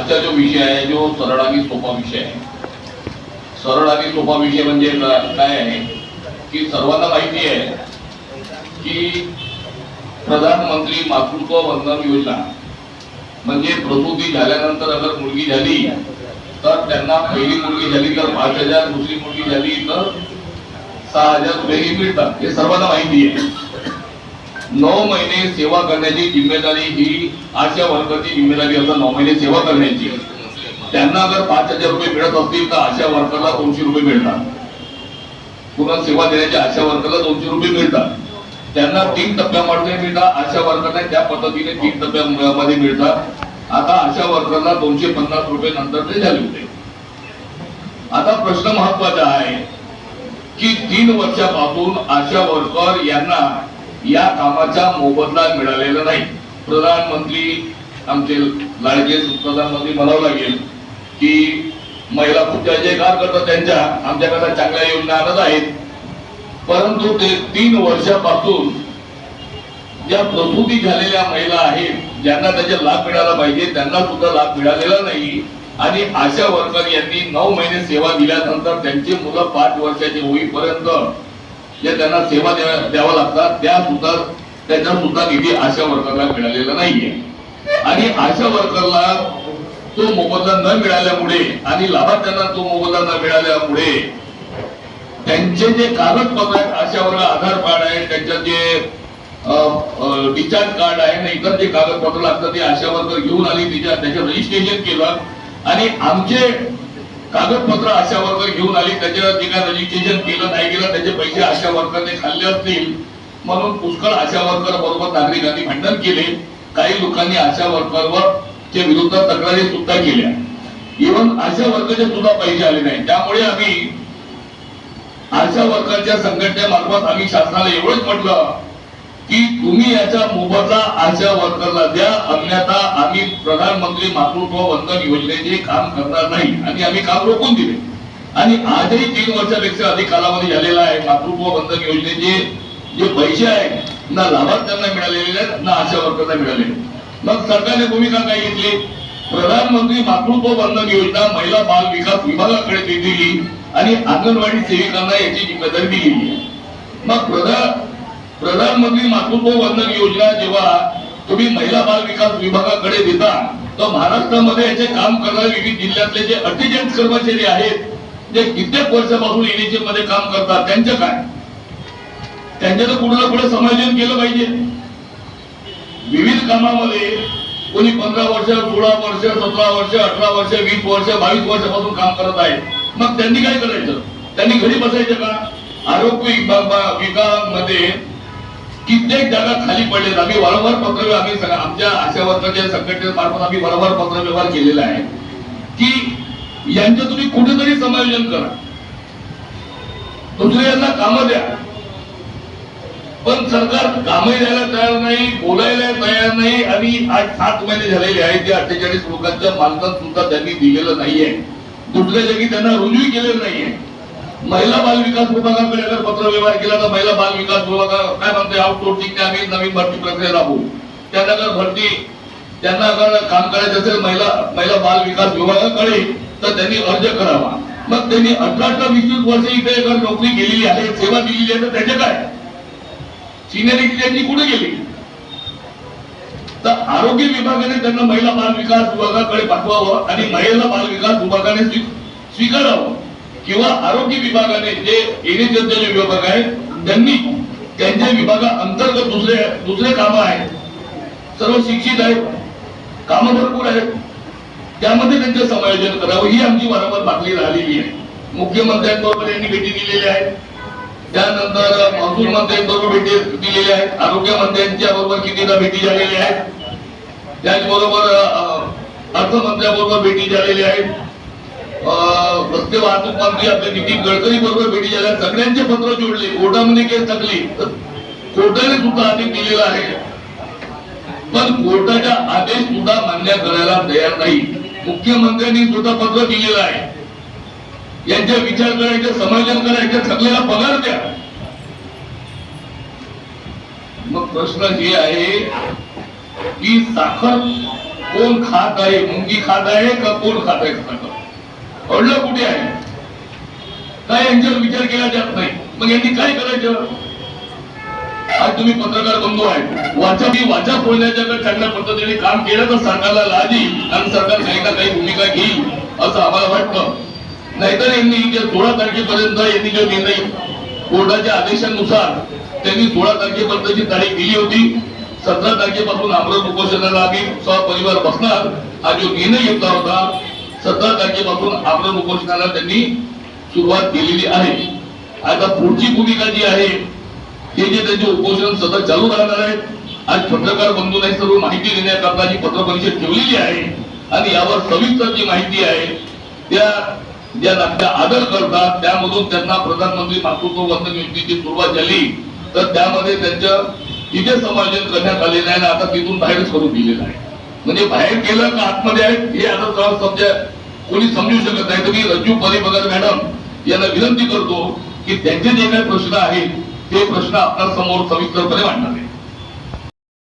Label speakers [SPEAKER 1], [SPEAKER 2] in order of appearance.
[SPEAKER 1] आजचा जो विषय आहे जो सरळ आणि सोपा विषय आहे. सरळ आणि सोपा विषय म्हणजे काय आहे की सर्वांना माहिती आहे की प्रधानमंत्री मातृत्व वंदन योजना म्हणजे प्रसूती झाल्यानंतर अगर मुलगी झाली तर त्यांना पहिली मुलगी झाली तर 5,000, दुसरी मुलगी झाली तर 6,000 रुपये मिळतात. हे सर्वांना माहिती आहे. 9 महिने सेवा करण्याची जिम्मेदारी ही आशा वर्करची जिम्मेदारी असं 9 महिने सेवा करण्याची. त्यांना जर 5,000 रुपये मिळत असतील तर आशा वर्करला 200 रुपये मिळतात. पुन्हा सेवा देण्याच्या आशा वर्करला 200 रुपये मिळतात. त्यांना 3 टप्प्यामध्ये मिळतात. आशा वर्करला त्या पद्धतीने 3 टप्प्यामध्ये मिळतात. आता आशा वर्करला 250 रुपये नंतर ते झाले होते. आता प्रश्न महत्वाचा आहे की 3 वर्षापासून आशा वर्कर यांना या कामाचा मोबदला मिळालेला नाही. प्रधानमंत्री आमचे लाडके प्रधानमंत्री म्हणावं लागेल की महिला खूप जयजयकार करतात त्यांच्या, आमच्याकडे चांगल्या योजना आणत आहेत. परंतु ते 3 वर्षापासून ज्या प्रसूती झालेल्या महिला आहेत ज्यांना त्याचा लाभ मिळाला पाहिजे त्यांना सुद्धा लाभ मिळालेला नाही. आणि आशा वर्कर यांनी 9 महिने सेवा दिल्यानंतर त्यांची मुलं 5 वर्षाची होईपर्यंत जे त्यांना सेवा द्यावा लागतात त्याचा सुद्धा निधी आशा वर्करला मिळालेला नाहीये. आणि आशा वर्करला तो मोबदला न मिळाल्यामुळे आणि लाभार्थ्यांना तो मोबदला न मिळाल्यामुळे त्यांचे जे कागदपत्र आहेत आशा वर्ग आधार कार्ड आहे, त्यांचं जे डिस्चार्ज कार्ड आहे आणि इतर जे कागदपत्र लागतात ते आशा वर्कर घेऊन आली, त्याचं रजिस्ट्रेशन केलं आणि आमचे कागदपत्र आशा वर्कर घेऊन आली, त्याच्यावर जे काय रजिस्ट्रेशन केलं नाही केलं त्याचे पैसे आशा वर्करने खाल्ले असतील म्हणून पुष्कळ आशा वर्कर बरोबर नागरिकांनी भांडण केले. काही लोकांनी आशा वर्करवर च्या विरुद्ध तक्रारी सुद्धा केल्या. इव्हन आशा वर्करचे सुद्धा पैसे आले नाही. त्यामुळे आम्ही आशा वर्करच्या संघटनेमार्फत आम्ही शासनाला एवढंच म्हटलं की तुम्ही याचा मोबदला आशा वर्करला द्या, अन्यथा आम्ही प्रधानमंत्री मातृत्व वंदन योजनेचे काम करणार नाही. आणि आम्ही काम रोखून दिले. आणि आजही 3 वर्षापेक्षा अधिक कालावधी झालेला आहे. मातृत्व वंदन योजनेचे जे पैसे आहेत ना लाभार्थ्यांना मिळालेले आहेत ना आशा वर्करला मिळालेले. मग सरकारने भूमिका काय घेतली? प्रधानमंत्री मातृत्व वंदन योजना महिला बाल विकास विभागाकडे दिली आणि अंगणवाडी सेविकांना याची जिम्मेदारी दिली. मग प्रधानमंत्री मातृत्व वंदन योजना जेव्हा तुम्ही महिला बाल विकास विभागाकडे देता तर महाराष्ट्रामध्ये याचे काम करणारे विविध जिल्ह्यातले जे 48 कर्मचारी आहेत जे कित्येक वर्षापासून एनएचएम मध्ये काम करतात त्यांचं काय? त्यांच्याचं कुठं ना कुठं समायोजन केलं पाहिजे. विविध कामामध्ये कोणी 15 वर्ष, 16 वर्ष, 17 वर्ष, 18 वर्ष, 20 वर्ष, 22 वर्षापासून काम करत आहे. मग त्यांनी काय करायचं? त्यांनी घरी बसायचं का? आरोग्य विभागामध्ये कित्येक जागा खाली पडलेत. आम्ही वारंवार आम्ही आमच्या आशा वर्करच्या संघटनेमार्फत आम्ही वारंवार पत्रव्यवहार केलेला आहे की यांचं तुम्ही कुठेतरी समायोजन करा, दुसऱ्यांना कामं द्या. पण सरकार कामही द्यायला तयार नाही, बोलायला तयार नाही. आणि आज 7 महिने झालेले आहेत ते 48 लोकांचं मानधन सुद्धा त्यांनी दिलेलं नाहीये. दुसऱ्या जागी त्यांना रुजू केलेलं नाहीये. महिला बाल विकास विभागाकडे अगर पत्र व्यवहार केला तर महिला बाल विकास विभाग काय म्हणते आउटसोर्सिंगने आम्ही नवीन भरती प्रक्रिया राबवू. त्यांना जर भरती त्यांना अगर काम करायचं असेल महिला बाल विकास विभागाकडे तर त्यांनी अर्ज करावा. मग त्यांनी 18-20 वर्ष इथे अगर नोकरी केलेली आहे, सेवा दिलेली आहे तर त्याचे काय सिनियरिटी त्यांची कुठे गेली? तर आरोग्य विभागाने त्यांना महिला बाल विकास विभागाकडे पाठवावं आणि महिला बाल विकास विभागाने स्वीकारावं. किंवा आरोग्य विभागाने जे एनएचएमचे जे विभाग आहे त्यांनी त्यांच्या विभागा अंतर्गत दुसरे कामं आहेत, सर्व शिक्षित आहेत, कामं भरपूर आहेत, त्यामध्ये त्यांचं समायोजन करावं. ही आमची वारंवार मागणी राहिलेली आहे. मुख्यमंत्र्यांबरोबर यांनी भेटी दिलेल्या आहेत, त्यानंतर महसूल मंत्र्यांबरोबर भेटी दिलेल्या आहेत, आरोग्य मंत्र्यांच्या बरोबर कितीदा भेटी झालेल्या आहेत, त्याचबरोबर अर्थमंत्र्यांबरोबर भेटी झालेल्या आहेत, रस्ते वाहतूक मंत्री आपले नितीन गडकरी बरोबर भेटी झाल्या. सगळ्यांचे पत्र जोडले, कोर्टामध्ये केस टाकली, कोर्टाने सुद्धा आदेश दिलेला आहे. पण कोर्टाचा आदेश सुद्धा मान्य करायला तयार नाही. मुख्यमंत्र्यांनी सुद्धा पत्र दिलेलं आहे, यांचे विचार करायचे, समायोजन करायचे, सगळ्यांना पगार द्या. मग प्रश्न हे आहे की साखर कोण खात आहे, मुंगी खात आहे का कोण खात आहे, अडलं कुठे आहे, काय यांच्यावर विचार केला जात नाही. मग यांनी काय करायचं? आज तुम्ही पत्रकार बंधू आहे, वाचा फोडण्याच्या चांगल्या पद्धतीने काम केलं तर सरकारला लाज येईल आणि सरकार काही ना काही भूमिका घेईल असं आम्हाला वाटतं. नाहीतर यांनी जे 16 तारखेपर्यंत यांनी जो निर्णय कोर्टाच्या आदेशानुसार त्यांनी 16 तारखेपर्यंतची तारीख दिली होती, 17 तारखेपासून आमरण उपोषणाला आम्ही सहपरिवार बसणार हा जो निर्णय घेतला होता, 17 तारखेपासून आमरण उपोषणाला त्यांनी सुरुवात केलेली आहे. आता पुढची भूमिका जी आहे हे जे त्यांचे उपोषण सतत चालू राहणार आहे. आज पत्रकार बंधूंना सर्व माहिती देण्याकरता जी पत्रपरिषद ठेवलेली आहे आणि यावर सविस्तर जी माहिती आहे त्या ज्या नागरिक आदर करतात त्यामधून त्यांना प्रधानमंत्री मातृत्व वंदन योजनेची सुरुवात झाली तर त्यामध्ये त्यांचं तिथे समायोजन करण्यात आलेलं आहे. आता तिथून बाहेरच करून दिलेलं आहे. म्हणजे बाहेर केलं का आतमध्ये आहे हे आता समजा कोणी समजू शकत नाही. तर मी रज्जू परिपगार मॅडम यांना विनंती करतो की त्यांचे जे काही प्रश्न आहेत ते प्रश्न आपल्या समोर सविस्तरपणे मांडणार आहे.